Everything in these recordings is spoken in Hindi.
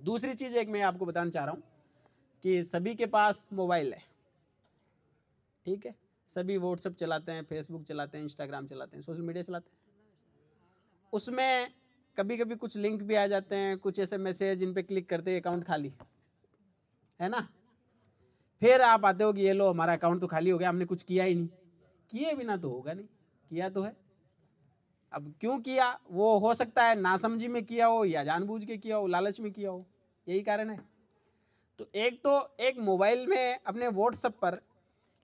दूसरी चीज़ एक मैं आपको बताना चाह रहा हूँ कि सभी के पास मोबाइल है, ठीक है, सभी व्हाट्सएप चलाते हैं, फेसबुक चलाते हैं, इंस्टाग्राम चलाते हैं, सोशल मीडिया चलाते हैं। उसमें कभी कभी कुछ लिंक भी आ जाते हैं, कुछ ऐसे मैसेज जिन पे क्लिक करते ही अकाउंट खाली, है ना। फिर आप आते हो कि ये लो हमारा अकाउंट तो खाली हो गया, हमने कुछ किया ही नहीं। किए बिना तो होगा नहीं, किया तो है। अब क्यों किया, वो हो सकता है नासमझी में किया हो या जानबूझ के किया हो, लालच में किया हो, यही कारण है। तो एक मोबाइल में अपने व्हाट्सएप पर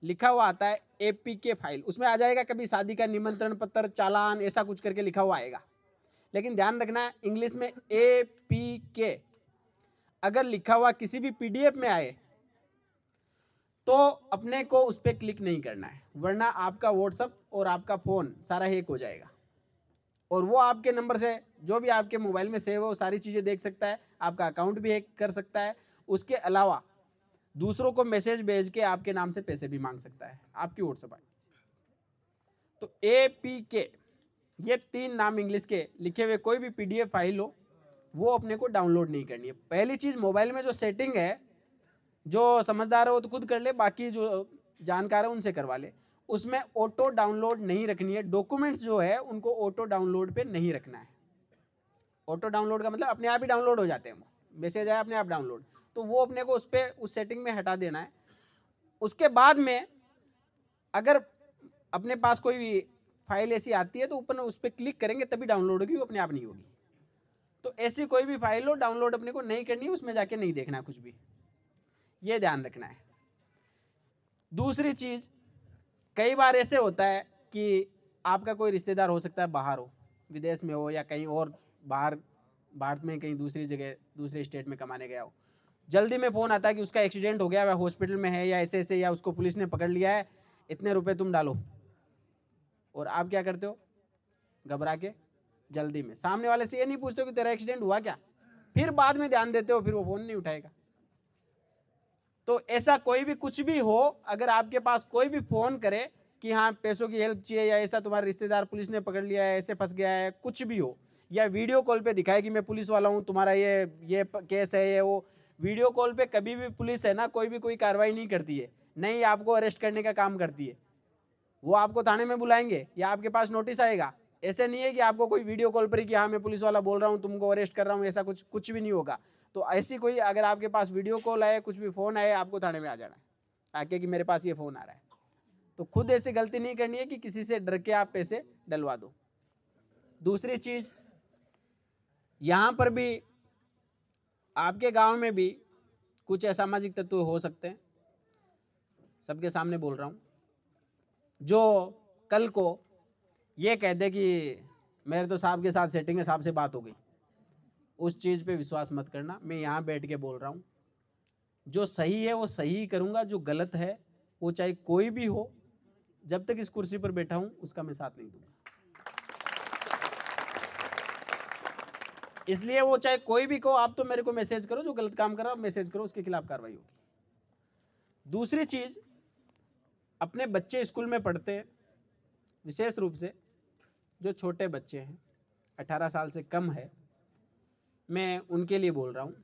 लिखा हुआ आता है APK फाइल, उसमें आ जाएगा कभी शादी का निमंत्रण पत्र, चालान, ऐसा कुछ करके लिखा हुआ आएगा। लेकिन ध्यान रखना है इंग्लिश में APK अगर लिखा हुआ किसी भी PDF में आए तो अपने को उस पर क्लिक नहीं करना है, वरना आपका व्हाट्सएप और आपका फ़ोन सारा हैक हो जाएगा और वो आपके नंबर से जो भी आपके मोबाइल में सेव हो सारी चीज़ें देख सकता है, आपका अकाउंट भी हैक कर सकता है। उसके अलावा दूसरों को मैसेज भेज के आपके नाम से पैसे भी मांग सकता है आपकी व्हाट्सएप आई। तो APK ये 3 नाम इंग्लिश के लिखे हुए कोई भी PDF फाइल हो वो अपने को डाउनलोड नहीं करनी है। पहली चीज़, मोबाइल में जो सेटिंग है, जो समझदार हो तो खुद कर ले, बाकी जो जानकार है उनसे करवा ले। उसमें ऑटो डाउनलोड नहीं रखनी है, डॉक्यूमेंट्स जो है उनको ऑटो डाउनलोड पे नहीं रखना है। ऑटो डाउनलोड का मतलब अपने आप ही डाउनलोड हो जाते हैं, मैसेज आया अपने आप डाउनलोड, तो वो अपने को उस पर उस सेटिंग में हटा देना है। उसके बाद में अगर अपने पास कोई भी फाइल ऐसी आती है तो ऊपर उस पर क्लिक करेंगे तभी डाउनलोड होगी, वो अपने आप नहीं होगी। तो ऐसी कोई भी फाइल हो डाउनलोड अपने को नहीं करनी है, उसमें जाके नहीं देखना कुछ भी, ये ध्यान रखना है। दूसरी चीज़, कई बार ऐसे होता है कि आपका कोई रिश्तेदार हो सकता है बाहर हो, विदेश में हो या कहीं और बाहर भारत में कहीं दूसरी जगह दूसरे स्टेट में कमाने गया हो, जल्दी में फ़ोन आता है कि उसका एक्सीडेंट हो गया, वह हॉस्पिटल में है या ऐसे ऐसे, या उसको पुलिस ने पकड़ लिया है, इतने रुपए तुम डालो। और आप क्या करते हो, घबरा के जल्दी में सामने वाले से ये नहीं पूछते हो कि तेरा एक्सीडेंट हुआ क्या, फिर बाद में ध्यान देते हो, फिर वो फ़ोन नहीं उठाएगा। तो ऐसा कोई भी कुछ भी हो, अगर आपके पास कोई भी फ़ोन करे कि हाँ पैसों की हेल्प चाहिए या ऐसा तुम्हारा रिश्तेदार पुलिस ने पकड़ लिया है, ऐसे फंस गया है, कुछ भी हो, या वीडियो कॉल पे दिखाए कि मैं पुलिस वाला हूँ, तुम्हारा ये केस है, ये वो, वीडियो कॉल पे कभी भी पुलिस है ना कोई कार्रवाई नहीं करती है, नहीं आपको अरेस्ट करने का काम करती है। वो आपको थाने में बुलाएंगे या आपके पास नोटिस आएगा, ऐसे नहीं है कि आपको कोई वीडियो कॉल पर कि हाँ मैं पुलिस वाला बोल रहा हूँ तुमको अरेस्ट कर रहा हूँ, ऐसा कुछ भी नहीं होगा। तो ऐसी कोई अगर आपके पास वीडियो कॉल आए, कुछ भी फ़ोन आए, आपको थाने में आ जाना है आके कि मेरे पास ये फ़ोन आ रहा है। तो खुद ऐसी गलती नहीं करनी है कि किसी से डर के आप पैसे डलवा दो। दूसरी चीज़, यहाँ पर भी आपके गांव में भी कुछ असामाजिक तत्व हो सकते हैं, सबके सामने बोल रहा हूँ, जो कल को ये कह दे कि मेरे तो साहब के साथ सेटिंग है, साहब से बात हो गई। उस चीज़ पे विश्वास मत करना। मैं यहाँ बैठ के बोल रहा हूँ, जो सही है वो सही ही करूँगा, जो गलत है वो चाहे कोई भी हो, जब तक इस कुर्सी पर बैठा हूँ उसका मैं साथ नहीं दूंगा। इसलिए वो चाहे कोई भी कहो, आप तो मेरे को मैसेज करो, जो गलत काम कर रहा हो मैसेज करो, उसके खिलाफ कार्रवाई होगी। दूसरी चीज़, अपने बच्चे स्कूल में पढ़ते हैं, विशेष रूप से जो छोटे बच्चे हैं 18 साल से कम है, मैं उनके लिए बोल रहा हूँ।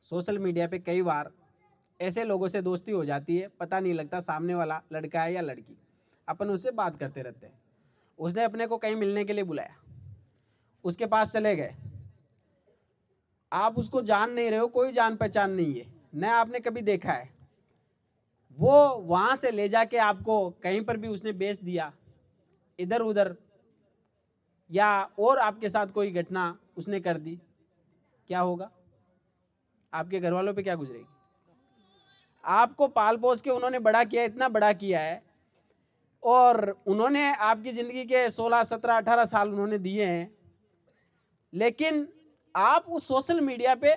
सोशल मीडिया पे कई बार ऐसे लोगों से दोस्ती हो जाती है, पता नहीं लगता सामने वाला लड़का है या लड़की, अपन उससे बात करते रहते हैं। उसने अपने को कहीं मिलने के लिए बुलाया, उसके पास चले गए, आप उसको जान नहीं रहे हो, कोई जान पहचान नहीं है, न आपने कभी देखा है, वो वहाँ से ले जाके आपको कहीं पर भी उसने बेच दिया इधर उधर, या और आपके साथ कोई घटना उसने कर दी, क्या होगा? आपके घर वालों पे क्या गुजरेगी? आपको पाल पोस के उन्होंने बड़ा किया, इतना बड़ा किया है, और उन्होंने आपकी ज़िंदगी के 16, 17, 18 साल उन्होंने दिए हैं, लेकिन आप उस सोशल मीडिया पे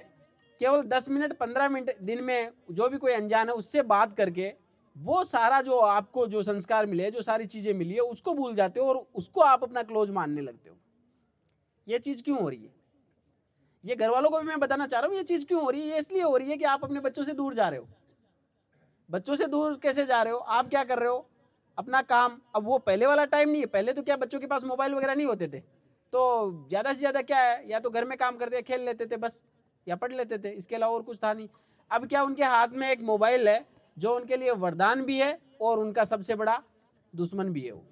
केवल 10 मिनट 15 मिनट दिन में जो भी कोई अनजान है उससे बात करके वो सारा जो आपको जो संस्कार मिले, जो सारी चीज़ें मिली है, उसको भूल जाते हो और उसको आप अपना क्लोज मानने लगते हो। ये चीज़ क्यों हो रही है? ये घर वालों को भी मैं बताना चाह रहा हूँ, ये चीज़ क्यों हो रही है? ये इसलिए हो रही है कि आप अपने बच्चों से दूर जा रहे हो। बच्चों से दूर कैसे जा रहे हो? आप क्या कर रहे हो? अपना काम, अब वो पहले वाला टाइम नहीं है। पहले तो क्या बच्चों के पास मोबाइल वगैरह नहीं होते थे, तो ज़्यादा से ज़्यादा क्या है, या तो घर में काम करते खेल लेते थे बस, या पढ़ लेते थे, इसके अलावा और कुछ था नहीं। अब क्या उनके हाथ में एक मोबाइल है जो उनके लिए वरदान भी है और उनका सबसे बड़ा दुश्मन भी है वो।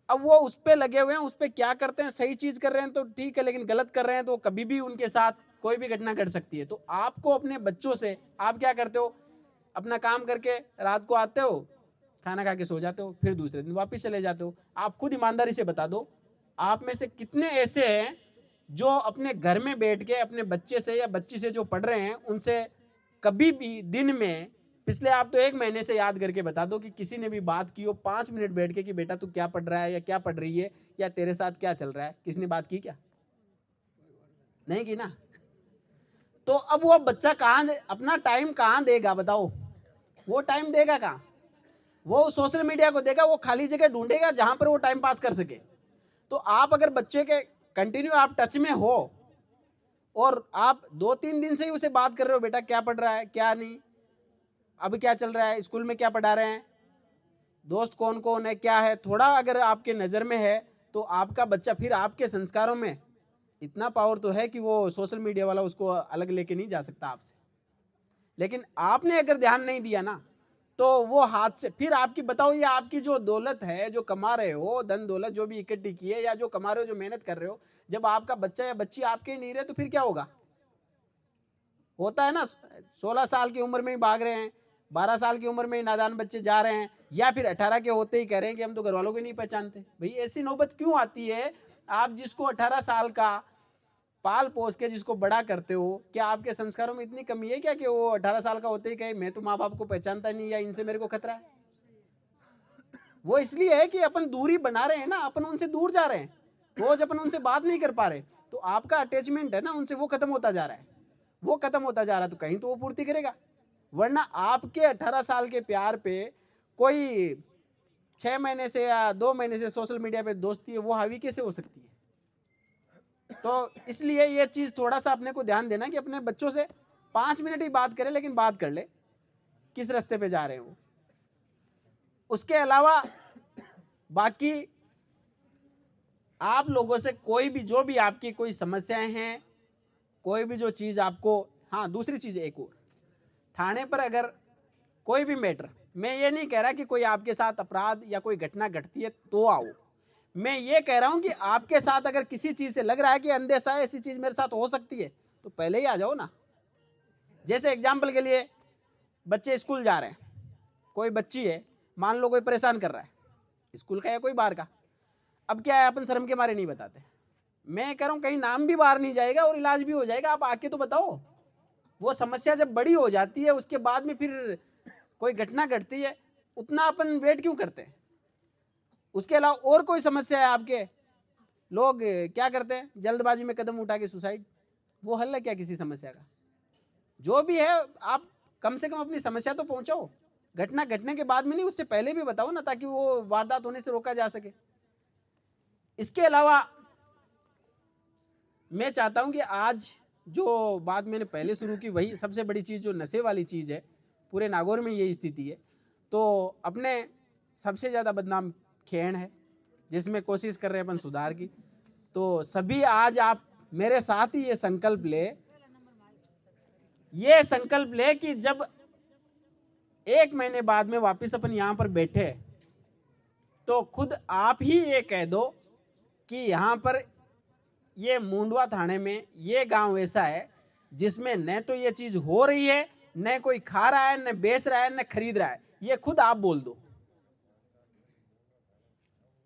अब वो उस पर लगे हुए हैं, उस पर क्या करते हैं, सही चीज कर रहे हैं तो ठीक है, लेकिन गलत कर रहे हैं तो कभी भी उनके साथ कोई भी घटना घट सकती है। तो आपको अपने बच्चों से, आप क्या करते हो, अपना काम करके रात को आते हो, खाना खा के सो जाते हो, फिर दूसरे दिन वापस चले जाते हो। आप खुद ईमानदारी से बता दो, आप में से कितने ऐसे हैं जो अपने घर में बैठ के अपने बच्चे से या बच्ची से जो पढ़ रहे हैं उनसे कभी भी दिन में, पिछले आप तो 1 महीने से याद करके बता दो कि किसी ने भी बात की हो 5 मिनट बैठ के कि बेटा तू क्या पढ़ रहा है या क्या पढ़ रही है या तेरे साथ क्या चल रहा है, किसी ने बात की क्या? नहीं की ना। तो अब वो बच्चा कहाँ से अपना टाइम कहाँ देगा बताओ? वो टाइम देगा कहाँ? वो सोशल मीडिया को देगा, वो खाली जगह ढूंढेगा जहां पर वो टाइम पास कर सके। तो आप अगर बच्चे के कंटिन्यू आप टच में हो और आप 2-3 दिन से ही उसे बात कर रहे हो, बेटा क्या पढ़ रहा है, क्या नहीं, अब क्या चल रहा है, स्कूल में क्या पढ़ा रहे हैं, दोस्त कौन कौन है, क्या है, थोड़ा अगर आपके नज़र में है तो आपका बच्चा फिर आपके संस्कारों में इतना पावर तो है कि वो सोशल मीडिया वाला उसको अलग लेके नहीं जा सकता आपसे। लेकिन आपने अगर ध्यान नहीं दिया ना तो वो हाथ से फिर आपकी, बताओ ये आपकी जो दौलत है जो कमा रहे हो, धन दौलत जो भी इकट्ठी की है या जो कमा रहे हो, जो मेहनत कर रहे हो, जब आपका बच्चा या बच्ची आपके ही नहीं रहे तो फिर क्या होगा? होता है ना, 16 साल की उम्र में ही भाग रहे हैं, 12 साल की उम्र में ही नादान बच्चे जा रहे हैं, या फिर 18 के होते ही कह रहे हैं कि हम तो घर वालों को नहीं पहचानते। भाई ऐसी नौबत क्यों आती है? आप जिसको 18 साल का पाल पोस के जिसको बड़ा करते हो, क्या आपके संस्कारों में इतनी कमी है क्या कि वो 18 साल का होते ही कहे मैं तो माँ बाप को पहचानता नहीं या इनसे मेरे को खतरा है? वो इसलिए है कि अपन दूरी बना रहे हैं ना, अपन उनसे दूर जा रहे हैं, रोज अपन उनसे बात नहीं कर पा रहे, तो आपका अटैचमेंट है ना उनसे वो खत्म होता जा रहा है। वो खत्म होता जा रहा है तो कहीं तो वो पूर्ति करेगा, वरना आपके 18 साल के प्यार पे कोई 6 महीने से या 2 महीने से सोशल मीडिया पे दोस्ती है, वो हावी कैसे हो सकती है? तो इसलिए ये चीज थोड़ा सा अपने को ध्यान देना कि अपने बच्चों से 5 मिनट ही बात करें, लेकिन बात कर ले किस रास्ते पे जा रहे हो। उसके अलावा बाकी आप लोगों से कोई भी जो भी आपकी कोई समस्याएं हैं, कोई भी जो चीज आपको, हाँ दूसरी चीज एक और, थाने पर अगर कोई भी मैटर, मैं ये नहीं कह रहा कि कोई आपके साथ अपराध या कोई घटना घटती है तो आओ, मैं ये कह रहा हूं कि आपके साथ अगर किसी चीज से लग रहा है कि अंदेशा है ऐसी चीज मेरे साथ हो सकती है तो पहले ही आ जाओ ना। जैसे एग्जाम्पल के लिए बच्चे स्कूल जा रहे हैं, कोई बच्ची है, मान लो कोई परेशान कर रहा है, स्कूल का या कोई बाहर का, अब क्या है अपन शर्म के मारे नहीं बताते, मैं कह रहा हूं कहीं नाम भी बाहर नहीं जाएगा और इलाज भी हो जाएगा, आप आके तो बताओ। वो समस्या जब बड़ी हो जाती है उसके बाद में फिर कोई घटना घटती है, उतना अपन वेट क्यों करते हैं? उसके अलावा और कोई समस्या है आपके, लोग क्या करते हैं, जल्दबाजी में कदम उठा के सुसाइड, वो हल है क्या किसी समस्या का? जो भी है आप कम से कम अपनी समस्या तो पहुंचाओ, घटना घटने के बाद में नहीं, उससे पहले भी बताओ ना, ताकि वो वारदात होने से रोका जा सके। इसके अलावा मैं चाहता हूं कि आज जो बात मैंने पहले शुरू की वही सबसे बड़ी चीज़, जो नशे वाली चीज़ है, पूरे नागौर में यही स्थिति है। तो अपने सबसे ज़्यादा बदनाम खेण है, जिसमें कोशिश कर रहे हैं अपन सुधार की। तो सभी आज आप मेरे साथ ही ये संकल्प ले कि जब 1 महीने बाद में वापस अपन यहाँ पर बैठे तो खुद आप ही ये कह दो कि यहाँ पर ये मुंडवा थाने में ये गांव ऐसा है जिसमें न तो ये चीज हो रही है, न कोई खा रहा है, न बेच रहा है, न खरीद रहा है, ये खुद आप बोल दो।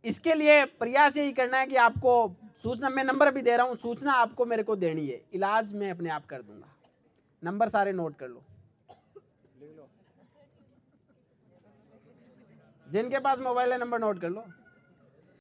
इसके लिए प्रयास यही करना है कि आपको सूचना, मैं नंबर भी दे रहा हूं, सूचना आपको मेरे को देनी है, इलाज मैं अपने आप कर दूंगा। नंबर सारे नोट कर लो, जिनके पास मोबाइल है नंबर नोट कर लो।